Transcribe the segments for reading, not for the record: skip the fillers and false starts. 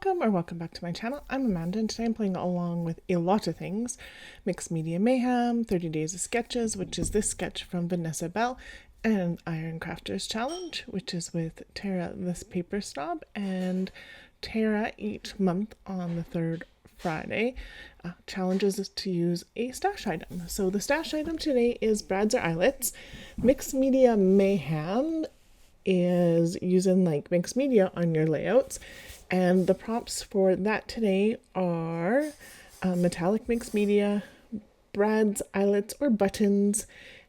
Welcome back to my channel. I'm Amanda and today I'm playing along with a lot of things. Mixed Media Mayhem, 30 Days of Sketches, which is this sketch from Vanessa Bell, and Iron Crafters Challenge, which is with Tara this Paper Snob and Tara each month on the third Friday. Challenges is to use a stash item. So the stash item today is brads or eyelets. Mixed Media Mayhem is using like mixed media on your layouts, and the prompts for that today are metallic mixed media, brads, eyelets or buttons,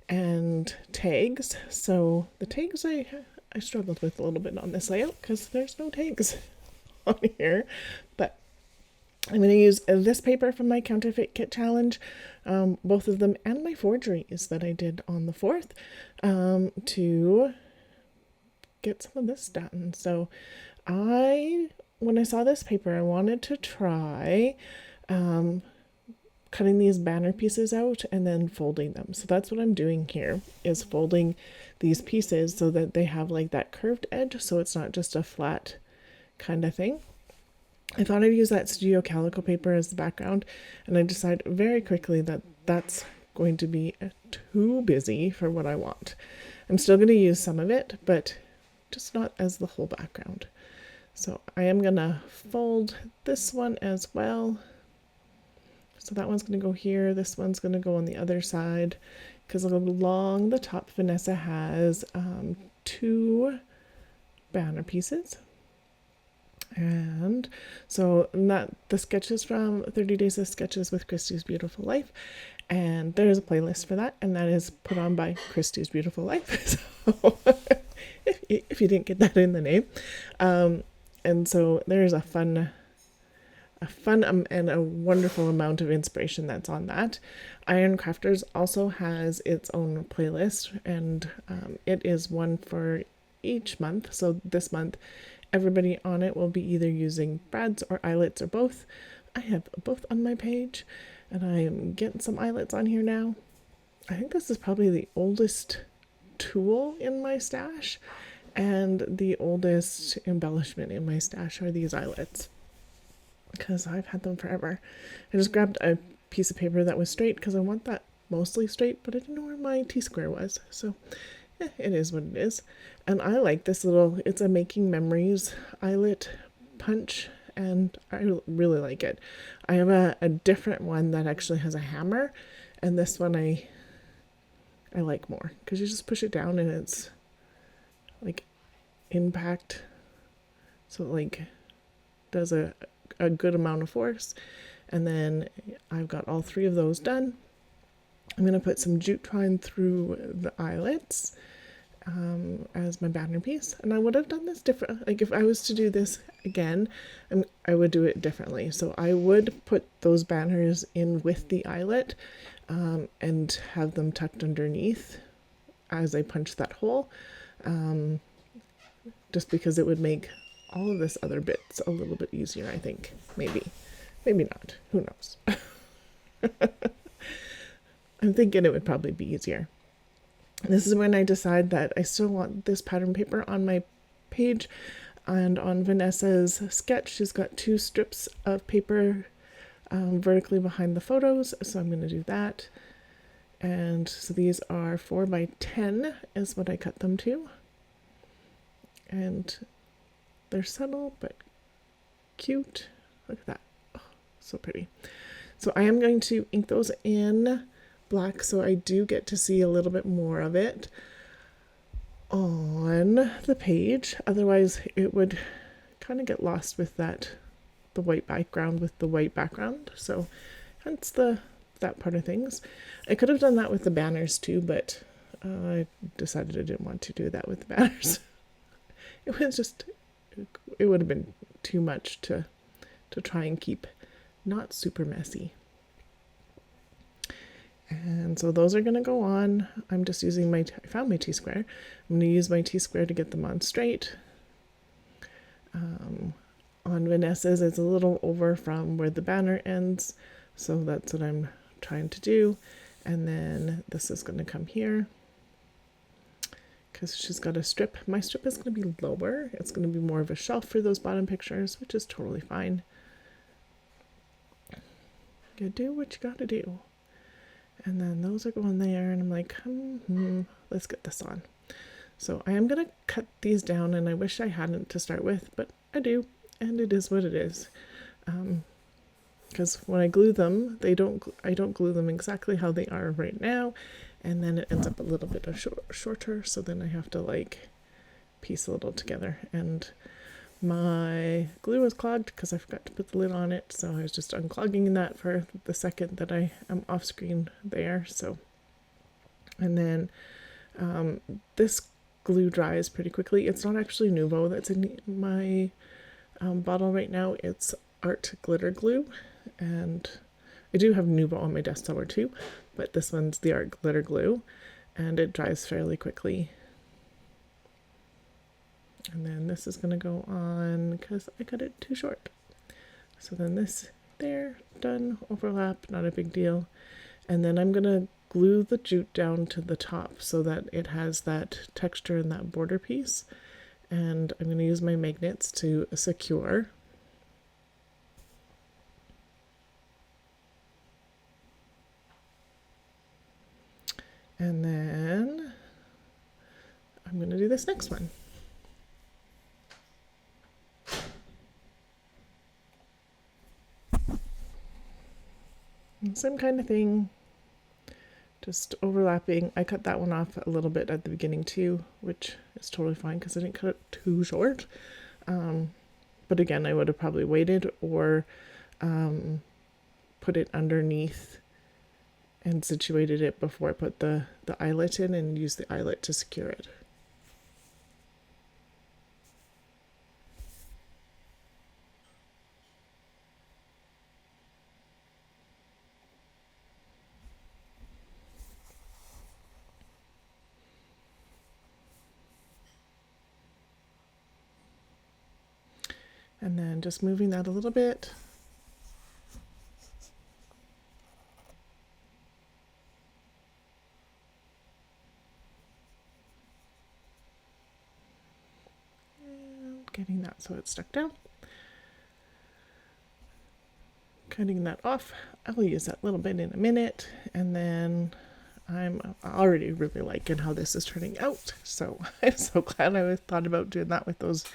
and tags. So the tags I struggled with a little bit on this layout because there's no tags on here, but I'm going to use this paper from my Counterfeit Kit Challenge, both of them, and my forgeries that I did on the 4th, to get some of this done. So when I saw this paper, I wanted to try cutting these banner pieces out and then folding them. So that's what I'm doing here, is folding these pieces so that they have like that curved edge, so it's not just a flat kind of thing. I thought I'd use that Studio Calico paper as the background, and I decided very quickly that that's going to be too busy for what I want. I'm still going to use some of it, but just not as the whole background. So I am gonna fold this one as well. So that one's gonna go here, this one's gonna go on the other side, because along the top Vanessa has 2 banner pieces. And so the sketch is from 30 Days of Sketches with Christy's Beautiful Life, and there's a playlist for that, and that is put on by Christy's Beautiful Life. So if you didn't get that in the name. And so there's a fun and a wonderful amount of inspiration that's on that. Iron Crafters also has its own playlist, and it is one for each month. So this month, everybody on it will be either using brads or eyelets or both. I have both on my page, and I am getting some eyelets on here now. I think this is probably the oldest tool in my stash, and the oldest embellishment in my stash are these eyelets, because I've had them forever. I just grabbed a piece of paper that was straight because I want that mostly straight, but I didn't know where my T-square was, so it is what it is. And I like this little, it's a Making Memories eyelet punch, and I really like it. I have a different one that actually has a hammer, and this one I like more because you just push it down and it's like impact, so it like does a good amount of force. And then I've got all 3 of those done. I'm going to put some jute twine through the eyelets as my banner piece, and I would have done this different. Like if I was to do this again, I would do it differently. So I would put those banners in with the eyelet and have them tucked underneath as I punch that hole, just because it would make all of this other bits a little bit easier, I think. Maybe not, who knows. I'm thinking it would probably be easier. This is when I decide that I still want this pattern paper on my page, and on Vanessa's sketch she's got 2 strips of paper vertically behind the photos, so I'm going to do that. And so these are 4 by 10 is what I cut them to, and they're subtle but cute. Look at that, oh, so pretty. So I am going to ink those in black so I do get to see a little bit more of it on the page, otherwise it would kind of get lost with the white background with the white background. So hence that part of things. I could have done that with the banners too, but I decided I didn't want to do that with the banners. It would have been too much to try and keep not super messy. And so those are going to go on. I'm just using I found my T-square. I'm going to use my T-square to get them on straight. On Vanessa's, it's a little over from where the banner ends, so that's what I'm trying to do. And then this is going to come here, because she's got a strip. My strip is going to be lower. It's going to be more of a shelf for those bottom pictures, which is totally fine. You do what you gotta do. And then those are going there, and I'm like, let's get this on. So I am gonna cut these down, and I wish I hadn't to start with, but I do, and it is what it is. Because when I glue them, I don't glue them exactly how they are right now, and then it ends up a little bit of shorter, so then I have to like piece a little together. And my glue was clogged because I forgot to put the lid on it, so I was just unclogging that for the second that I am off screen there. So, and then this glue dries pretty quickly. It's not actually Nuvo that's in my bottle right now. It's Art Glitter Glue, and I do have Nuvo on my desk somewhere too, but this one's the Art Glitter Glue, and it dries fairly quickly. And then this is going to go on because I cut it too short. So then this there, done, overlap, not a big deal. And then I'm going to glue the jute down to the top so that it has that texture in that border piece. And I'm going to use my magnets to secure. And then I'm going to do this next one. Same kind of thing, just overlapping. I cut that one off a little bit at the beginning too, which is totally fine because I didn't cut it too short. But again, I would have probably waited or put it underneath and situated it before I put the eyelet in and use the eyelet to secure it. And then just moving that a little bit. And getting that so it's stuck down. Cutting that off. I will use that little bit in a minute. And then I'm already really liking how this is turning out. So I'm so glad I thought about doing that with those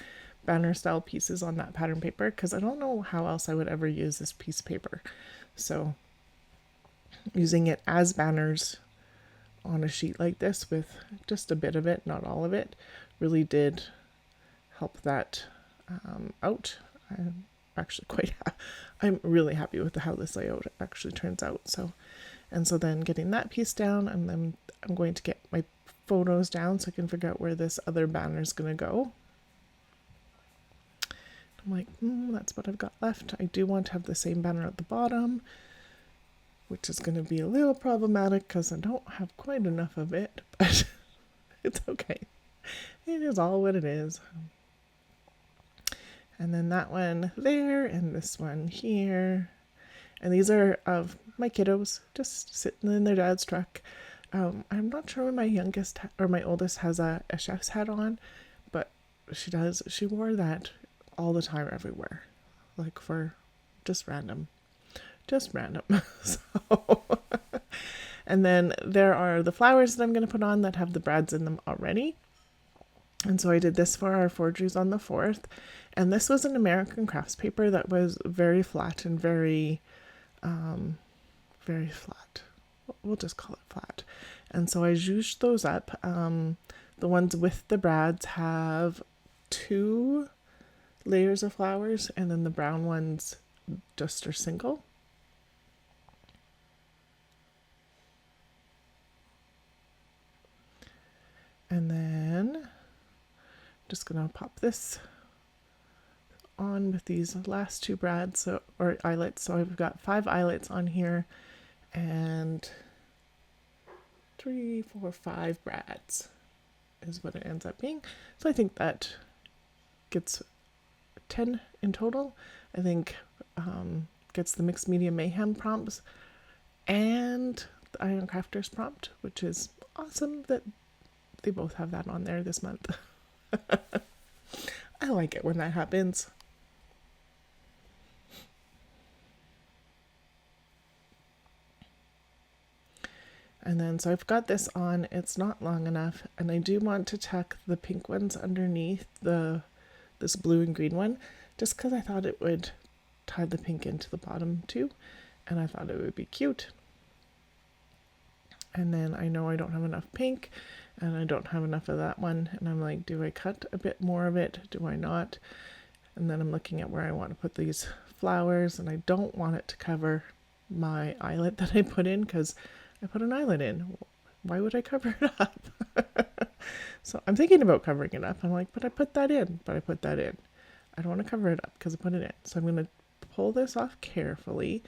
banner style pieces on that pattern paper, because I don't know how else I would ever use this piece of paper. So using it as banners on a sheet like this with just a bit of it, not all of it, really did help that out. I'm actually I'm really happy with how this layout actually turns out. So then getting that piece down, and then I'm going to get my photos down so I can figure out where this other banner is going to go. I'm like, that's what I've got left. I do want to have the same banner at the bottom, which is going to be a little problematic because I don't have quite enough of it, but it's okay. It is all what it is. And then that one there, and this one here. And these are of my kiddos, just sitting in their dad's truck. I'm not sure when my youngest or my oldest has a chef's hat on, but she does. She wore that all the time everywhere, like for just random. So and then there are the flowers that I'm going to put on that have the brads in them already. And so I did this for our forgeries on the 4th, and this was an American crafts paper that was very flat and very flat. We'll just call it flat. And so I zhuzhed those up. The ones with the brads have 2 layers of flowers, and then the brown ones just are single. And then just gonna pop this on with these last 2 brads, or eyelets. So I've got 5 eyelets on here and 3, 4, 5 brads is what it ends up being. So I think that gets 10 in total. I think gets the mixed media mayhem prompts and the Iron Crafters prompt, which is awesome that they both have that on there this month. I like it when that happens. And then, so I've got this on, it's not long enough, and I do want to tuck the pink ones underneath this blue and green one, just because I thought it would tie the pink into the bottom too, and I thought it would be cute. And then I know I don't have enough pink, and I don't have enough of that one, and I'm like, do I cut a bit more of it? Do I not? And then I'm looking at where I want to put these flowers, and I don't want it to cover my eyelet that I put in, because I put an eyelet in. Why would I cover it up? So I'm thinking about covering it up. I'm like, but I put that in. I don't want to cover it up because I put it in. So I'm going to pull this off carefully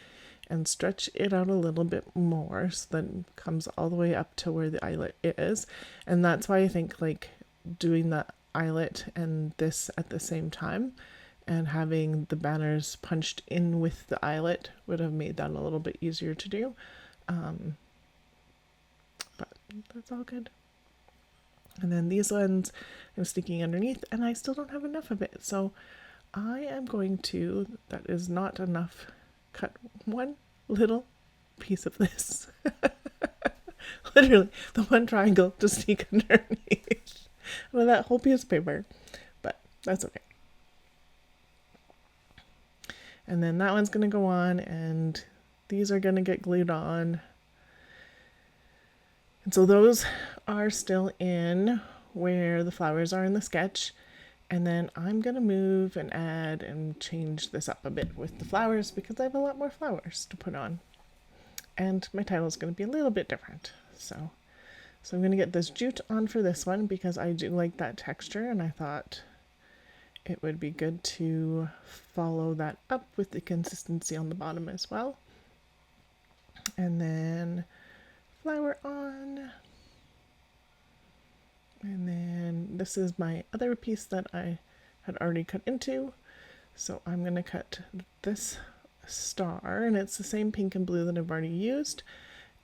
and stretch it out a little bit more so that it comes all the way up to where the eyelet is. And that's why I think like doing the eyelet and this at the same time and having the banners punched in with the eyelet would have made that a little bit easier to do. But that's all good. And then these ones I'm sticking underneath, and I still don't have enough of it. So I am going to, that is not enough, cut one little piece of this. Literally, the one triangle to sneak underneath with that whole piece of paper. But that's okay. And then that one's going to go on, and these are going to get glued on. And so those are still in where the flowers are in the sketch. And then I'm going to move and add and change this up a bit with the flowers because I have a lot more flowers to put on. And my title is going to be a little bit different. So I'm going to get this jute on for this one because I do like that texture, and I thought it would be good to follow that up with the consistency on the bottom as well. And then flower on, and then this is my other piece that I had already cut into, so I'm going to cut this star, and it's the same pink and blue that I've already used,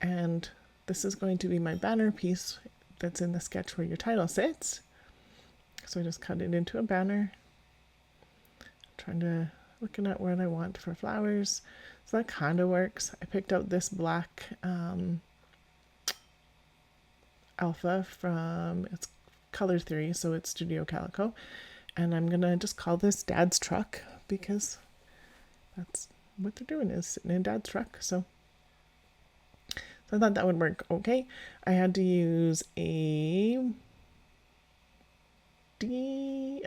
and this is going to be my banner piece that's in the sketch where your title sits. So I just cut it into a banner. I'm looking at what I want for flowers, so that kind of works. I picked out this black alpha from, it's color theory, so it's Studio Calico, and I'm gonna just call this Dad's truck because that's what they're doing, is sitting in Dad's truck. So I thought that would work okay. I had to use a P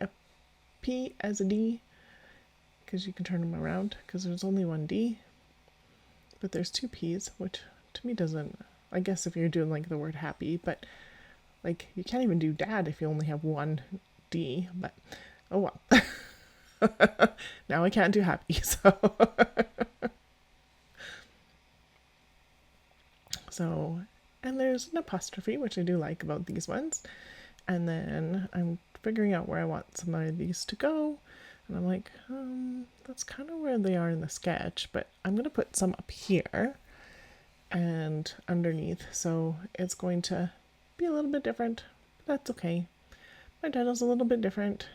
as a D because you can turn them around because there's only one D, but there's two P's, which to me doesn't, I guess if you're doing like the word happy, but like you can't even do dad if you only have one D, but oh well. Now I can't do happy, so and there's an apostrophe, which I do like about these ones. And then I'm figuring out where I want some of these to go, and I'm like, that's kind of where they are in the sketch, but I'm gonna put some up here and underneath, so it's going to be a little bit different, but that's okay. My title's a little bit different,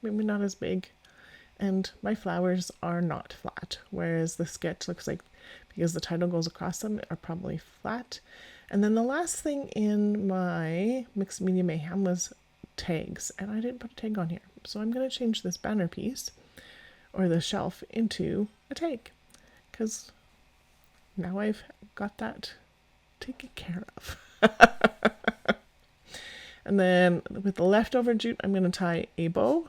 maybe not as big, and my flowers are not flat, whereas the sketch looks like, because the title goes across them, are probably flat. And then the last thing in my Mixed Media Mayhem was tags, and I didn't put a tag on here, so I'm going to change this banner piece, or the shelf, into a tag, because now I've got that taken care of. And then with the leftover jute, I'm going to tie a bow,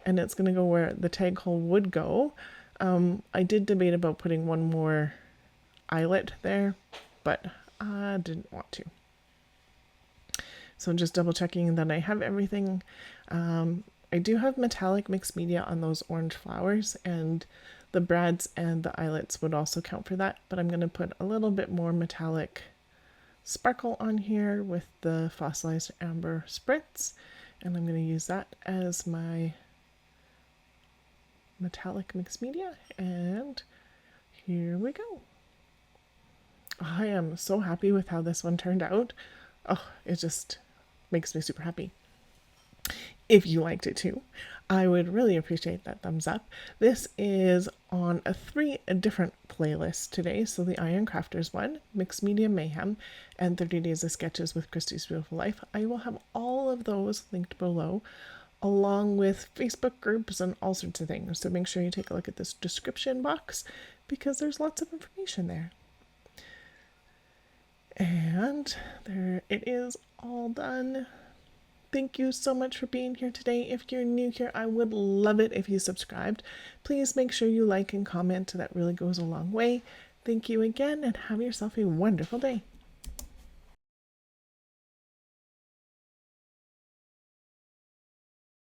and it's going to go where the tag hole would go. I did debate about putting one more eyelet there, but I didn't want to. So just double checking that I have everything. I do have metallic mixed media on those orange flowers, and the brads and the eyelets would also count for that, but I'm going to put a little bit more metallic sparkle on here with the fossilized amber spritz, and I'm going to use that as my metallic mixed media, and here we go. I am so happy with how this one turned out. Oh, it just makes me super happy. If you liked it too, I would really appreciate that thumbs up. This is on 3 different playlists today. So the Iron Crafters one, Mixed Media Mayhem, and 30 Days of Sketches with Christy's Beautiful Life. I will have all of those linked below, along with Facebook groups and all sorts of things. So make sure you take a look at this description box because there's lots of information there. And there it is, all done. Thank you so much for being here today. If you're new here, I would love it if you subscribed. Please make sure you like and comment. That really goes a long way. Thank you again and have yourself a wonderful day.